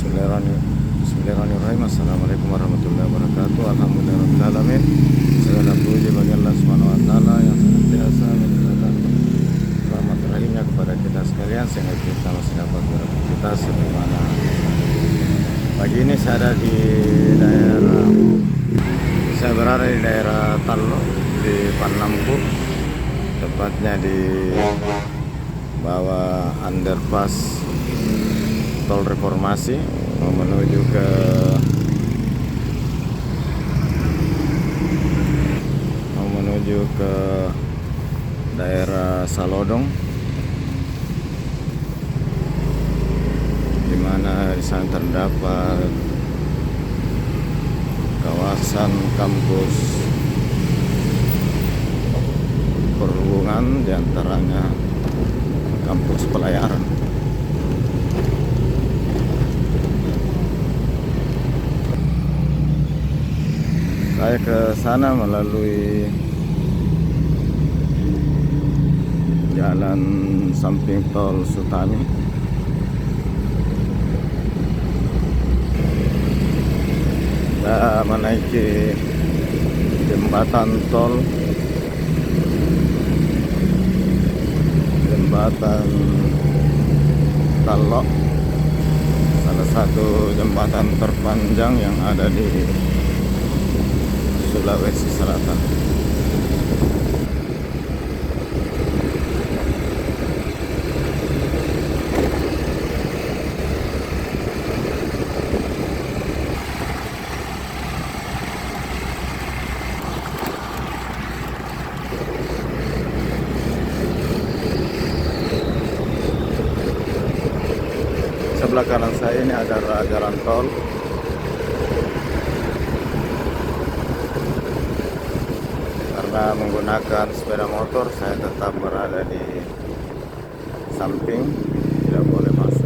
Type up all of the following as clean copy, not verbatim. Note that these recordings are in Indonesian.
Bismillahirrahmanirrahim. Assalamualaikum warahmatullahi wabarakatuh. Alhamdulillahirrahmanirrahim. Segala puji bagi Allah Subhanahu wa taala yang senantiasa melimpahkan rahmat rahimnya kepada kita sekalian sehingga kita masih dapat beraktivitas sebagaimana. Pagi ini saya berada di daerah Tallo di Panampu, tepatnya di bawah underpass Tol Reformasi mau menuju ke daerah Salodong, di mana di sana terdapat kawasan kampus perhubungan, diantaranya kampus pelayaran. Saya ke sana melalui jalan samping tol Sutami. Saya menaiki jembatan Tallo, salah satu jembatan terpanjang yang ada di Sulawesi Selatan. Sebelah kanan saya ini adalah jalan tol. Karena menggunakan sepeda motor, saya tetap berada di samping, tidak boleh masuk.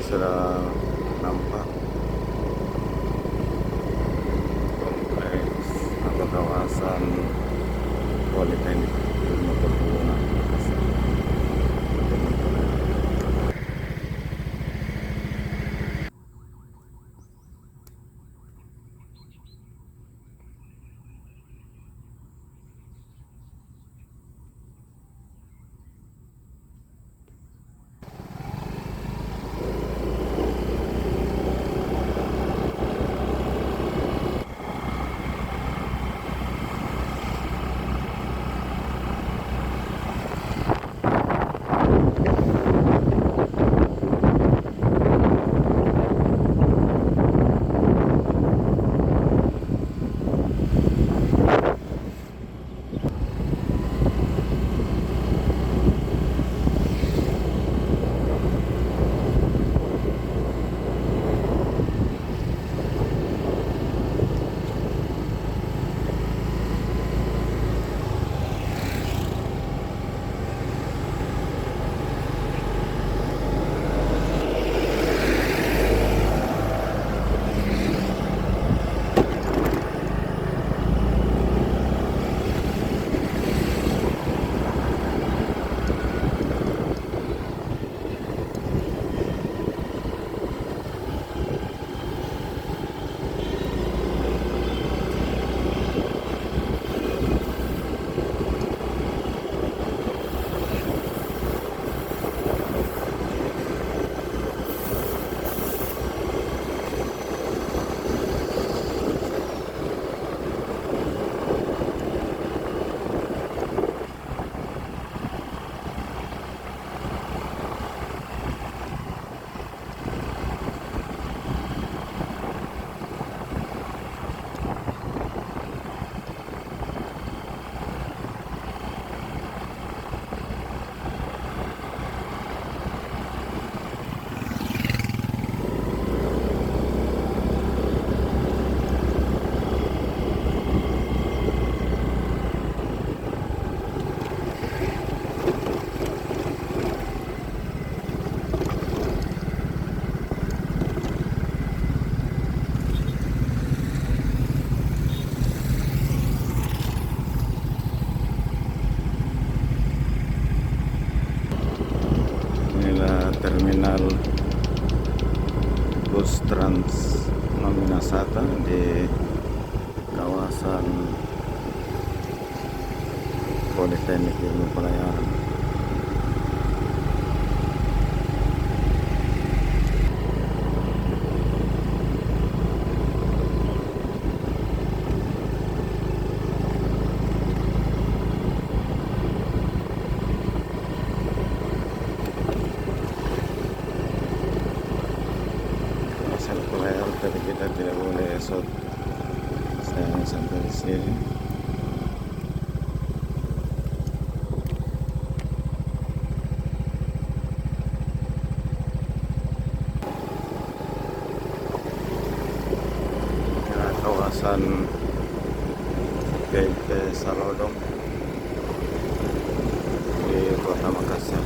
sudah nampak kompleks atau kawasan Politeknik Ilmu Perhubungan Makassar. Terminal bus Trans Nominasata di kawasan Politeknik Ilmu Pelayaran. Tapi kita tidak boleh esok, saya sampai di sini. Kawasan PP Salodong di Kota Makassar.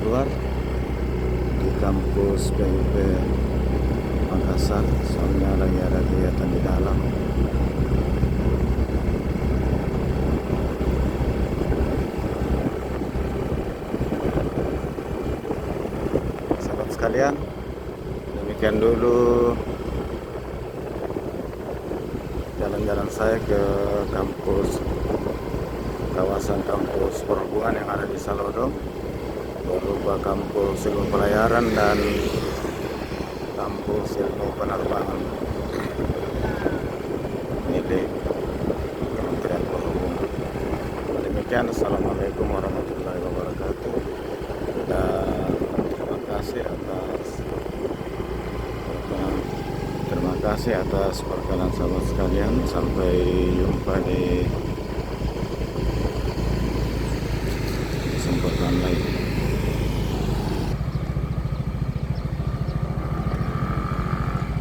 keluar di kampus PIP Makassar, soalnya lagi ada kegiatan di dalam. Sahabat sekalian, demikian dulu jalan-jalan saya ke kawasan kampus perhubungan yang ada di Salodo, berupa kampus ilmu pelayaran dan kampus ilmu penerbangan milik Kementerian Perhubungan. Demikian, assalamualaikum warahmatullahi wabarakatuh, dan terima kasih atas perkenan sahabat sekalian. Sampai jumpa di kesempatan lain.